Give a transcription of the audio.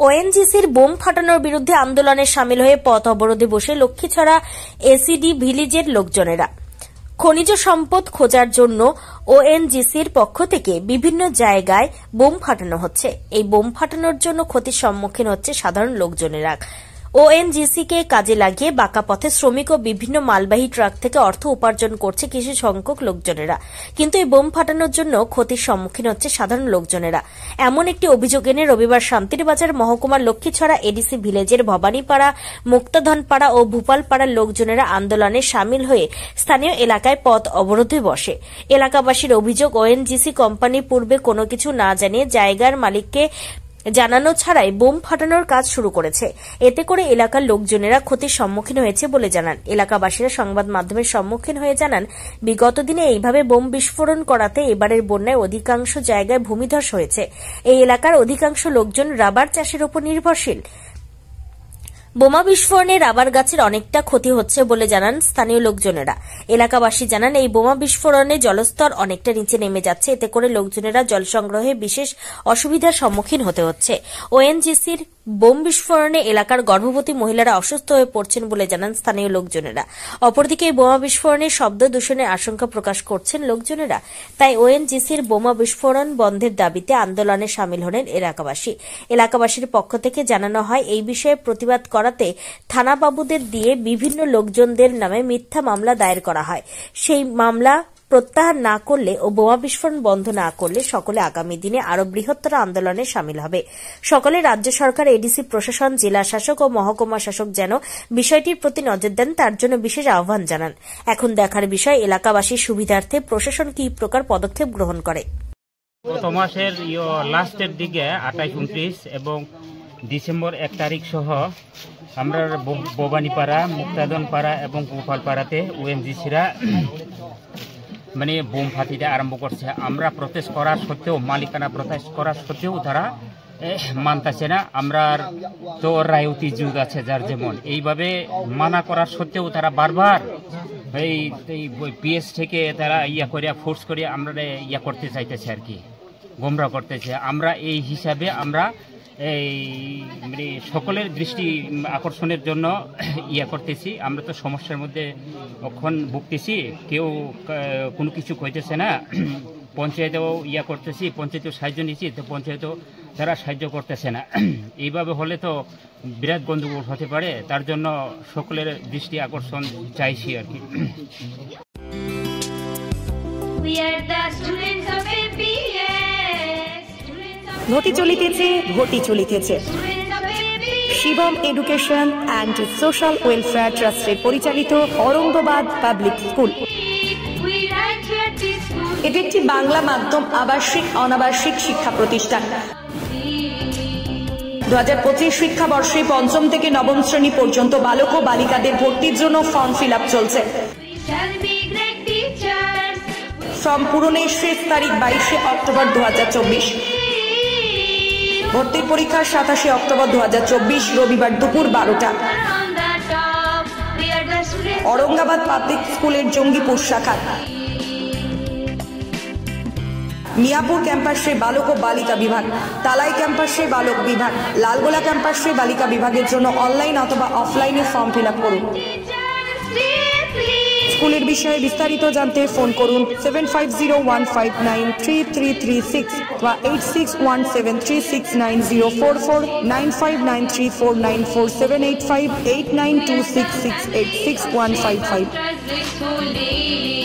ওএনজিসির bomb ফাটানোর বিরুদ্ধে আন্দোলনে সামিল হয়ে পথ অবরোধে বসে লক্ষ্মীছড়া এসিডি ভিলেজের লোকজনেরা। খনিজ সম্পদ খোঁজার জন্য ওএনজিসির পক্ষ থেকে বিভিন্ন জায়গায় বোম ফাটানো হচ্ছে। এই বোম ফাটানোর জন্য ক্ষতির সম্মুখীন হচ্ছে সাধারণ লোকজনেরা। ওএনজিসিকে কাজে লাগিয়ে বাঁকা পথে শ্রমিক ও বিভিন্ন মালবাহী ট্রাক থেকে অর্থ উপার্জন করছে কিছু সংখ্যক লোকজনেরা, কিন্তু এই বোম ফাটানোর জন্য ক্ষতির সম্মুখীন হচ্ছে সাধারণ লোকজনেরা। এমন একটি অভিযোগ এনে রবিবার শান্তিরবাজার মহকুমার লক্ষ্মীছড়া এডিসি ভিলেজের ভবানীপাড়া, মুক্তাধনপাড়া ও ভূপালপাড়ার লোকজনেরা আন্দোলনে সামিল হয়ে স্থানীয় এলাকায় পথ অবরোধে বসে। এলাকাবাসীর অভিযোগ, ওএনজিসি কোম্পানি পূর্বে কোনো কিছু না জানিয়ে জায়গার মালিককে জানানো ছাড়াই বোম ফাটানোর কাজ শুরু করেছে। এতে করে এলাকার লোকজনেরা ক্ষতির সম্মুখীন হয়েছে বলে জানান। এলাকাবাসীরা সংবাদ মাধ্যমের সম্মুখীন হয়ে জানান, বিগত দিনে এইভাবে বোম বিস্ফোরণ করাতে এবারের বন্যায় অধিকাংশ জায়গায় ভূমিধস হয়েছে। এই এলাকার অধিকাংশ লোকজন রাবার চাষের উপর নির্ভরশীল। বোমা বিস্ফোরণে রাবার গাছের অনেকটা ক্ষতি হচ্ছে বলে জানান স্থানীয় লোকজনেরা। এলাকাবাসী জানান, এই বোমা বিস্ফোরণে জলস্তর অনেকটা নিচে নেমে যাচ্ছে। এতে করে লোকজনেরা জল সংগ্রহে বিশেষ অসুবিধার সম্মুখীন হতে হচ্ছে। ওএনজিসির বোম বিস্ফোরণে এলাকার গর্ভবতী মহিলারা অসুস্থ হয়ে পড়ছেন বলে জানান স্থানীয় লোকজনেরা। অপরদিকে এই বোমা বিস্ফোরণে শব্দ দূষণের আশঙ্কা প্রকাশ করছেন লোকজনেরা। তাই ওএনজিসির বোমা বিস্ফোরণ বন্ধের দাবিতে আন্দোলনে সামিল হলেন এলাকাবাসী। এলাকাবাসীর পক্ষ থেকে জানানো হয়, এই বিষয়ে প্রতিবাদ করাতে থানাবাবুদের দিয়ে বিভিন্ন লোকজনদের নামে মিথ্যা মামলা দায়ের করা হয়। সেই মামলা প্রত্যাহার না করলে ও বোমা বিস্ফোরণ বন্ধ না করলে সকলে আগামী দিনে আরো বৃহত্তর আন্দোলনে সামিল হবে। সকলে রাজ্য সরকার, এডিসি প্রশাসন, জেলা শাসক ও মহকুমা শাসক যেন বিষয়টির প্রতি নজর দেন, তার জন্য বিশেষ আহ্বান জানান। এখন দেখার বিষয় এলাকাবাসীর সুবিধার্থে প্রশাসন কি প্রকার পদক্ষেপ গ্রহণ করে। গত মাসের লাস্টের দিকে 28-29 এবং ডিসেম্বর 1 তারিখ সহ আমরা ভবানীপাড়া, মুক্তাধনপাড়া এবং গোপালপাড়াতে ওএনজিসিরা মানে বোম ফাটিতে আরম্ভ করছে। আমরা প্রটেস্ট করার সত্ত্বেও, মালিকানা প্রটেস্ট করার সত্ত্বেও তারা মানতেছে না। আমরা তো রায়তি যুগ আছে যার যেমন, এইভাবে মানা করার সত্ত্বেও তারা বারবার এই পিএস থেকে তারা করে ফোর্স করে আমরা করতে চাইতেছে আর কি, গোমরা করতেছে। আমরা এই হিসাবে আমরা এই মানে সকলের দৃষ্টি আকর্ষণের জন্য করতেছি। আমরা তো সমস্যার মধ্যে এখন ভুগতেছি, কেউ কোনো কিছু কইতেছে না। পঞ্চায়েতেও করতেছি, পঞ্চায়েতেও সাহায্য নিচ্ছি, তো পঞ্চায়েতেও তারা সাহায্য করতেছে না। এইভাবে হলে তো বিরাট গন্ডগোল হতে পারে, তার জন্য সকলের দৃষ্টি আকর্ষণ চাইছি আর কি। ঘটি চলিতেছে Shivam education and social welfare ট্রাস্টের পরিচালিত অরঙ্গবাদ পাবলিক স্কুল। এটি একটি বাংলা মাধ্যম আবাসিক অনাবাসিক শিক্ষা প্রতিষ্ঠান। 2025 শিক্ষাবর্ষে 5ম থেকে 9ম শ্রেণী পর্যন্ত বালক ও বালিকাদের ভর্তির জন্য ফর্ম ফিল আপ চলছে। ফর্ম পূরণের শেষ তারিখ 22 অক্টোবর 2024। ভর্তির পরীক্ষা 27 অক্টোবর 2024 রবিবার দুপুর 12টা। औरंगाबाद पाब्लिक स्कूलेर जंगीपुर शाखा, मियापुर कैम्पासे बालक और बालिका विभाग, तालाई कैम्पासे बालक विभाग, लालगोला कैम्पासे बालिका विभागेर जोन्नो अनलाइन अथवा अफलाइने फर्म फिल आप करुन। स्कूलेर विषये विस्तारित जानते फोन करुन 7501593336 বা 8617369044 9593494785 8926686155।